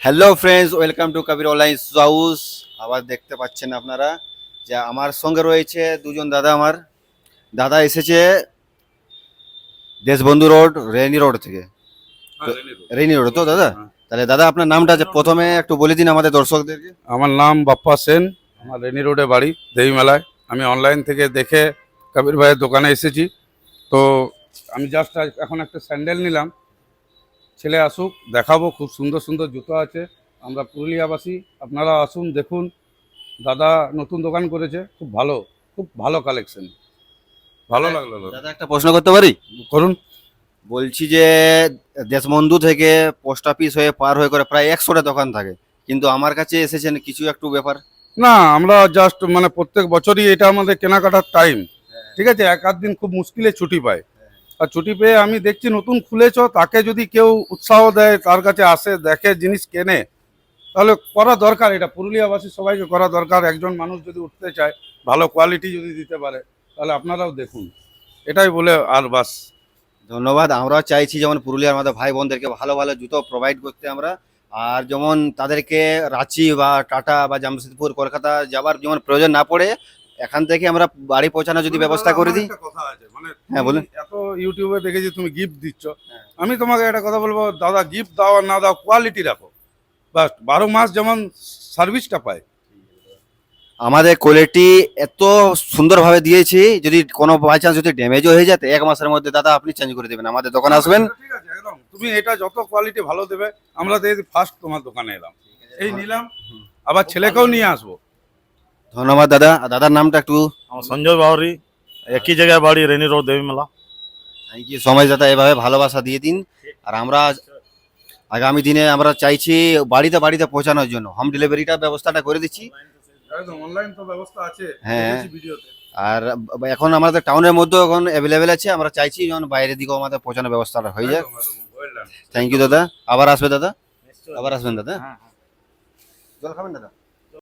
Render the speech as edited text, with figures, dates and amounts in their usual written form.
Hello friends, welcome to Kabir online house. আবার দেখতে পাচ্ছেন আপনারা যে আমার সঙ্গে রয়েছে দুজন দাদা। আমার দাদা এসেছে দেশবন্ধু রোড, রেনি রোড থেকে। হ্যাঁ, রেনি রোড। রেনি রোড তো দাদা? হ্যাঁ। তাহলে দাদা আপনার নামটা যে প্রথমে একটু বলে দিন আমাদের দর্শকদেরকে। আমার নাম বাপ্পা সেন। আমার রেনি রোডে বাড়ি, দেবী মেলায়। আমি অনলাইন থেকে দেখে কবির ভাইয়ের দোকানে এসেছি। তো আমি জাস্ট এখন একটা স্যান্ডেল নিলাম, ছেলে আসুক দেখাবো। খুব সুন্দর সুন্দর জুতো আছে। আমরা পুরুলিয়াবাসী, আপনারা আসুন দেখুন। দাদা নতুন দোকান করেছে, খুব ভালো কালেকশন। ভালো লাগলো দাদা। দাদা একটা প্রশ্ন করতে পারি? করুন। বলছি যে দেশবন্ধু থেকে পোস্ট অফিস হয়ে পার হয়ে করে প্রায় 100টা দোকান থাকে, কিন্তু আমার কাছে এসেছেন কিছু একটু ব্যাপার। না, আমরা জাস্ট মানে প্রত্যেক বছরই এটা আমাদের কেনাকাটার টাইম। ঠিক আছে, এক আধ দিন খুব মুশকিলে ছুটি পায়। আর ছুটি পেয়ে আমি দেখছি নতুন খুলেছ, তাকে যদি কেউ উৎসাহ দেয়, তার কাছে আসে, দেখে, জিনিস কেনে, তাহলে করা দরকার। এটা পুরুলিয়াবাসী সবাইকে করা দরকার। একজন মানুষ যদি উঠতে চায়, ভালো কোয়ালিটি যদি দিতে পারে, তাহলে আপনারাও দেখুন। এটাই বলে আর বাস। ধন্যবাদ। আমরাও চাইছি যেমন পুরুলিয়ার আমাদের ভাই বোনদেরকে ভালো ভালো জুতো প্রোভাইড করতে আমরা। আর যেমন তাদেরকে রাঁচি বা টাটা বা জামশেদপুর কলকাতা যাবার যেমন প্রয়োজন না পড়ে, এখান থেকে আমরা বাড়ি পৌঁছানোর যদি ব্যবস্থা করে দিই। একটা কথা আছে, মানে হ্যাঁ, তুমি বলুন। এত ইউটিউবে দেখেছি তুমি গিফট দিচ্ছ, আমি তোমাকে একটা কথা বলবো, দাদা গিফট দাও আর না দাও, কোয়ালিটি রাখো। বাস 12 মাস যেমন সার্ভিসটা পায়। আমাদের কোয়ালিটি এত সুন্দরভাবে দিয়েছি, যদি কোনো বাই চান্স যদি ড্যামেজও হয়ে যায় তো 1 মাসের মধ্যে দাদা আপনি চেঞ্জ করে দেবেন। আমাদের দোকানে আসবেন। ঠিক আছে, একদম। তুমি এটা যত কোয়ালিটি ভালো দেবে, আমরা তো ফার্স্ট তোমার দোকানে এলাম, এই নিলাম, আবার ছেলেকেও নিয়ে আসবো। ধন্যবাদ দাদা। আর দাদার নামটা একটু। আমার সঞ্জয় বাউরি, একই জায়গায় বাড়ি, রেনি রোড, দেবী মেলা। থ্যাংক ইউ সো মাচ দাদা, এভাবে ভালোবাসা দিয়ে দিন। আর আমরা আগামী দিনে আমরা চাইছি বাড়িতে বাড়িতে পৌঁছানোর জন্য হোম ডেলিভারিটা ব্যবস্থাটা করে দিচ্ছি। একদম অনলাইন তো ব্যবস্থা আছে, হ্যাঁ। দেখেছি ভিডিওতে। আর এখন আমাদের টাউনের মধ্যেও এখন অ্যাভেলেবেল আছে। আমরা চাইছি যেমন বাইরের দিকেও আমাদের পৌঁছানোর ব্যবস্থাটা হয়ে যায়। একদম, একদম, well done। থ্যাংক ইউ দাদা। আবার আসবে দাদা, আবার আসবেন দাদা। জল খাবেন দাদা?